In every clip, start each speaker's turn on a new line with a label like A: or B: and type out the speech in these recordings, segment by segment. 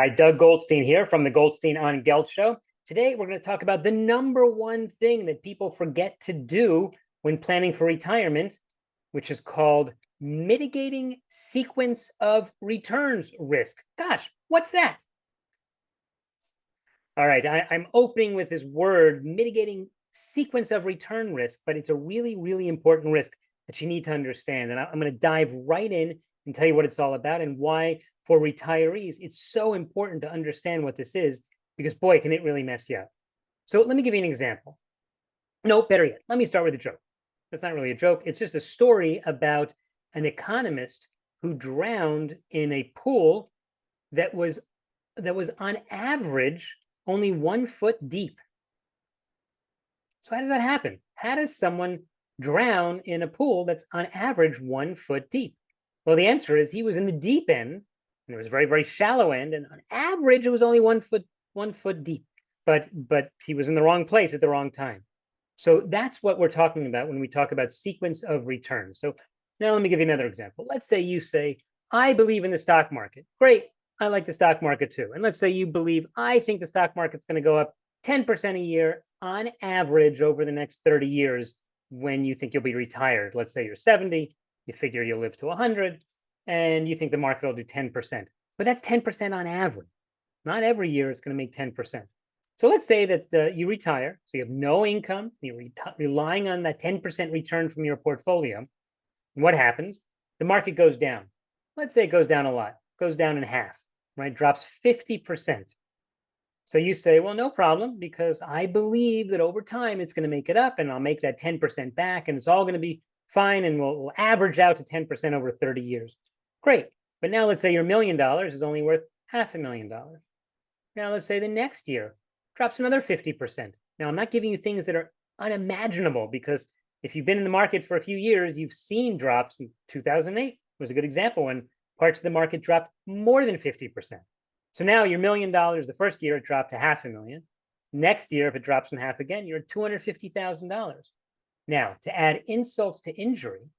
A: Hi, Doug Goldstein here from the Goldstein on Gelt Show. Today, we're going to talk about the number one thing that people forget to do when planning for retirement, which is called mitigating sequence of returns risk. Gosh, what's that? All right, I'm opening with this word, mitigating sequence of return risk, but it's a really, really important risk that you need to understand. And I'm going to dive right in and tell you what it's all about and why, for retirees, it's so important to understand what this is, because boy, can it really mess you up. So let me give you an example. No, better yet, let me start with a joke. That's not really a joke. It's just a story about an economist who drowned in a pool that was on average only 1 foot deep. So how does that happen? How does someone drown in a pool that's on average 1 foot deep? Well, the answer is he was in the deep end, and there was a very, very shallow end, and on average it was only 1 foot deep. But he was in the wrong place at the wrong time. So that's what we're talking about when we talk about sequence of returns. So now let me give you another example. Let's say you say, I believe in the stock market. Great. I like the stock market too. And let's say you believe, I think the stock market's going to go up 10% a year on average over the next 30 years when you think you'll be retired. Let's say you're 70, you figure you'll live to 100, and you think the market will do 10%. But that's 10% on average. Not every year it's going to make 10%. So let's say that you retire, so you have no income, you're relying on that 10% return from your portfolio. And what happens? The market goes down. Let's say it goes down a lot, goes down in half, right? Drops 50%. So you say, well, no problem, because I believe that over time it's going to make it up and I'll make that 10% back and it's all going to be fine and we'll average out to 10% over 30 years. Great. But now let's say your $1 million is only worth $500,000. Now let's say the next year drops another 50%. Now I'm not giving you things that are unimaginable, because if you've been in the market for a few years, you've seen drops. In 2008 was a good example when parts of the market dropped more than 50%. So now your $1 million, the first year it dropped to $500,000. Next year, if it drops in half again, you're at $250,000. Now, to add insult to injury,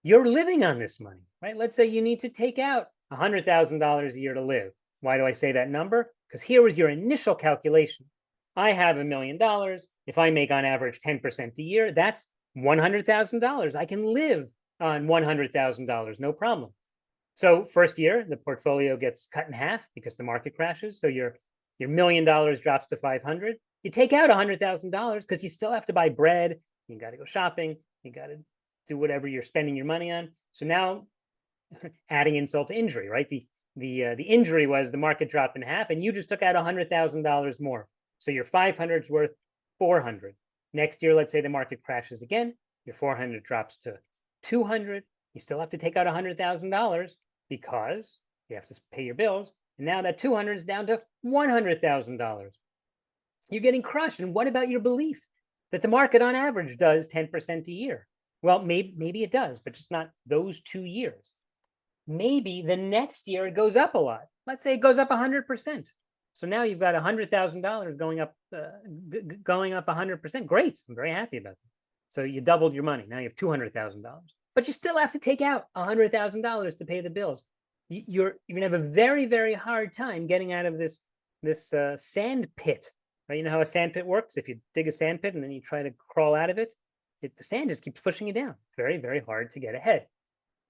A: you're living on this money, right? Let's say you need to take out $100,000 a year to live. Why do I say that number? Because here was your initial calculation. I have $1 million. If I make on average 10% a year, that's $100,000. I can live on $100,000, no problem. So first year, the portfolio gets cut in half because the market crashes. So your $1 million drops to 500. You take out $100,000 because you still have to buy bread. You got to go shopping. You got to do whatever you're spending your money on. So now, adding insult to injury, right? The injury was the market dropped in half, and you just took out $100,000 more. So your 500 is worth 400. Next year, let's say the market crashes again. Your 400 drops to 200. You still have to take out $100,000 because you have to pay your bills. And now that 200 is down to $100,000. You're getting crushed. And what about your belief that the market on average does 10% a year? Well, maybe it does, but just not those 2 years. Maybe the next year it goes up a lot. Let's say it goes up 100%. So now you've got $100,000 going up 100%. Great. I'm very happy about that. So you doubled your money. Now you have $200,000. But you still have to take out $100,000 to pay the bills. You're going to have a very, very hard time getting out of this sand pit. Right? You know how a sand pit works? If you dig a sand pit and then you try to crawl out of it, the sand just keeps pushing you down. Very, very hard to get ahead.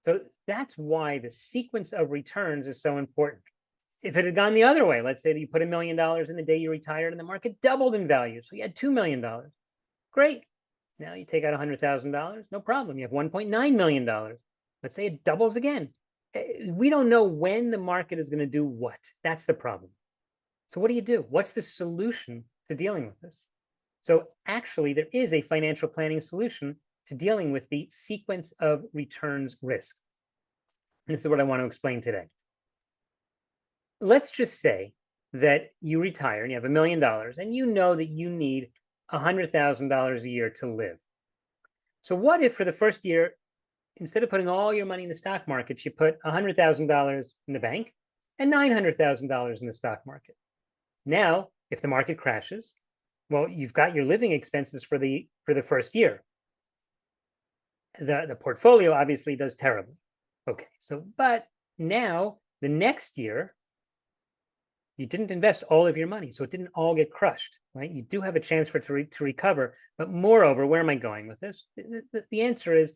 A: So that's why the sequence of returns is so important. If it had gone the other way, let's say that you put $1 million in the day you retired and the market doubled in value, so you had $2 million. Great. Now you take out $100,000, no problem. You have $1.9 million. Let's say it doubles again. We don't know when the market is going to do what. That's the problem. So what do you do? What's the solution to dealing with this? So actually, there is a financial planning solution to dealing with the sequence of returns risk. And this is what I want to explain today. Let's just say that you retire and you have $1 million and you know that you need $100,000 a year to live. So what if for the first year, instead of putting all your money in the stock market, you put $100,000 in the bank and $900,000 in the stock market? Now, if the market crashes, well, you've got your living expenses for the first year. The portfolio obviously does terribly. Okay, so but now the next year, You didn't invest all of your money, so it didn't all get crushed, right? You do have a chance for it to recover. But moreover, where am I going with this? The answer is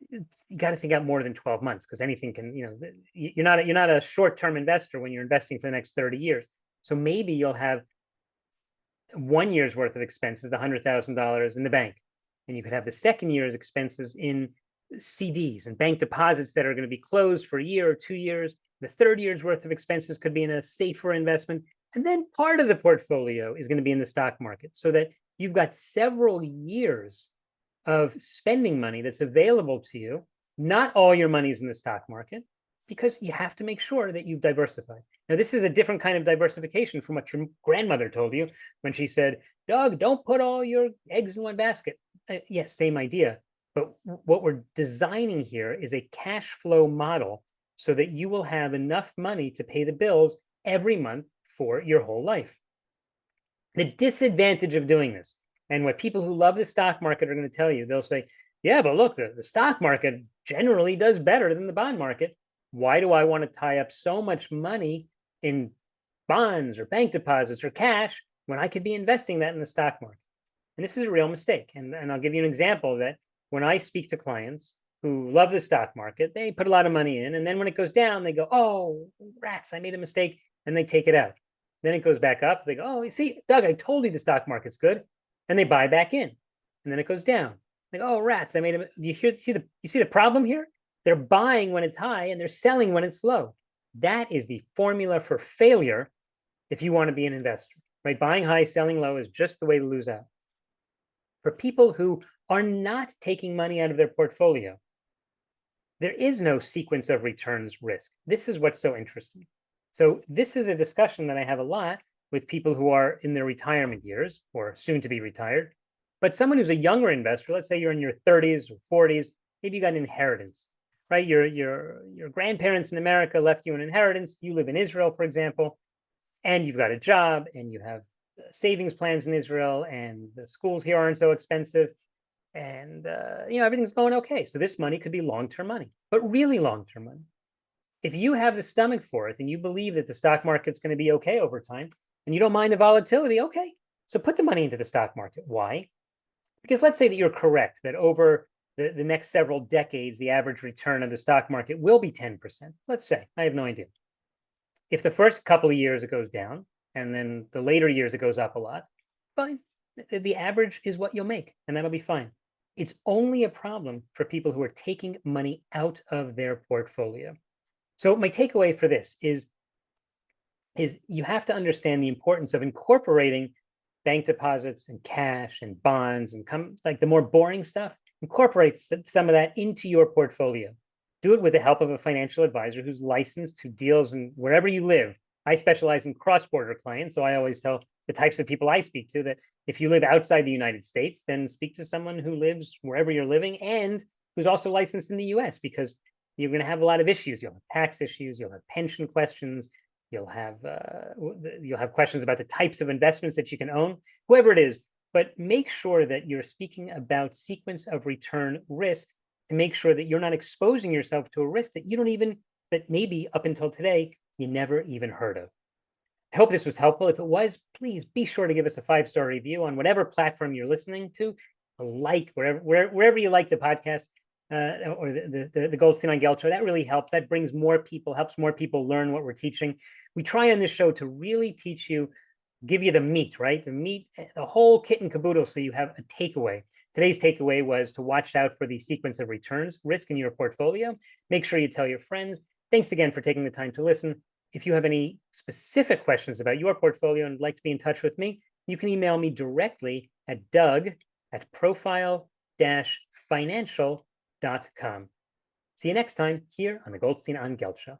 A: you got to think out more than 12 months, because anything can, you're not a short-term investor when you're investing for the next 30 years. So maybe you'll have 1 year's worth of expenses, the $100,000 in the bank, and you could have the second year's expenses in CDs and bank deposits that are going to be closed for a year or 2 years. The third year's worth of expenses could be in a safer investment. And then part of the portfolio is going to be in the stock market, so that you've got several years of spending money that's available to you. Not all your money is in the stock market, because you have to make sure that you've diversified. Now, this is a different kind of diversification from what your grandmother told you when she said, Doug, don't put all your eggs in one basket. Yes, same idea. But what we're designing here is a cash flow model so that you will have enough money to pay the bills every month for your whole life. The disadvantage of doing this, and what people who love the stock market are going to tell you, they'll say, yeah, but look, the stock market generally does better than the bond market. Why do I want to tie up so much money in bonds or bank deposits or cash when I could be investing that in the stock market? And this is a real mistake. And I'll give you an example that when I speak to clients who love the stock market, they put a lot of money in. And then when it goes down, they go, oh, rats, I made a mistake. And they take it out. Then it goes back up. They go, oh, you see, Doug, I told you the stock market's good. And they buy back in. And then it goes down. They go, oh, rats, I made a. You see the problem here? They're buying when it's high and they're selling when it's low. That is the formula for failure if you want to be an investor, right? Buying high, selling low is just the way to lose out. For people who are not taking money out of their portfolio, there is no sequence of returns risk. This is what's so interesting. So this is a discussion that I have a lot with people who are in their retirement years or soon to be retired. But someone who's a younger investor, let's say you're in your 30s or 40s, maybe you got an inheritance, right? Your grandparents in America left you an inheritance. You live in Israel, for example, and you've got a job and you have savings plans in Israel, and the schools here aren't so expensive, and everything's going okay. So this money could be long-term money, but really long-term money. If you have the stomach for it and you believe that the stock market's going to be okay over time, and you don't mind the volatility, okay, so put the money into the stock market. Why? Because let's say that you're correct, that over the next several decades, the average return of the stock market will be 10%. Let's say, I have no idea. If the first couple of years it goes down, and then the later years it goes up a lot, fine. The average is what you'll make, and that'll be fine. It's only a problem for people who are taking money out of their portfolio. So my takeaway for this is you have to understand the importance of incorporating bank deposits and cash and bonds and like the more boring stuff. Incorporate some of that into your portfolio. Do it with the help of a financial advisor who's licensed, who deals in wherever you live. I specialize in cross-border clients, so I always tell the types of people I speak to that if you live outside the United States, then speak to someone who lives wherever you're living and who's also licensed in the US, because you're going to have a lot of issues. You'll have tax issues, you'll have pension questions, you'll have questions about the types of investments that you can own, whoever it is. But make sure that you're speaking about sequence of return risk to make sure that you're not exposing yourself to a risk that maybe up until today, you never even heard of. I hope this was helpful. If it was, please be sure to give us a 5-star review on whatever platform you're listening to, wherever you like the podcast, or the Goldstein on Gelt show. That really helps. That brings more people, helps more people learn what we're teaching. We try on this show to really teach you, give you the meat, right? The meat, the whole kit and caboodle, so you have a takeaway. Today's takeaway was to watch out for the sequence of returns risk in your portfolio. Make sure you tell your friends. Thanks again for taking the time to listen. If you have any specific questions about your portfolio and would like to be in touch with me, you can email me directly at doug@profile-financial.com. See you next time here on the Goldstein on Gelt show.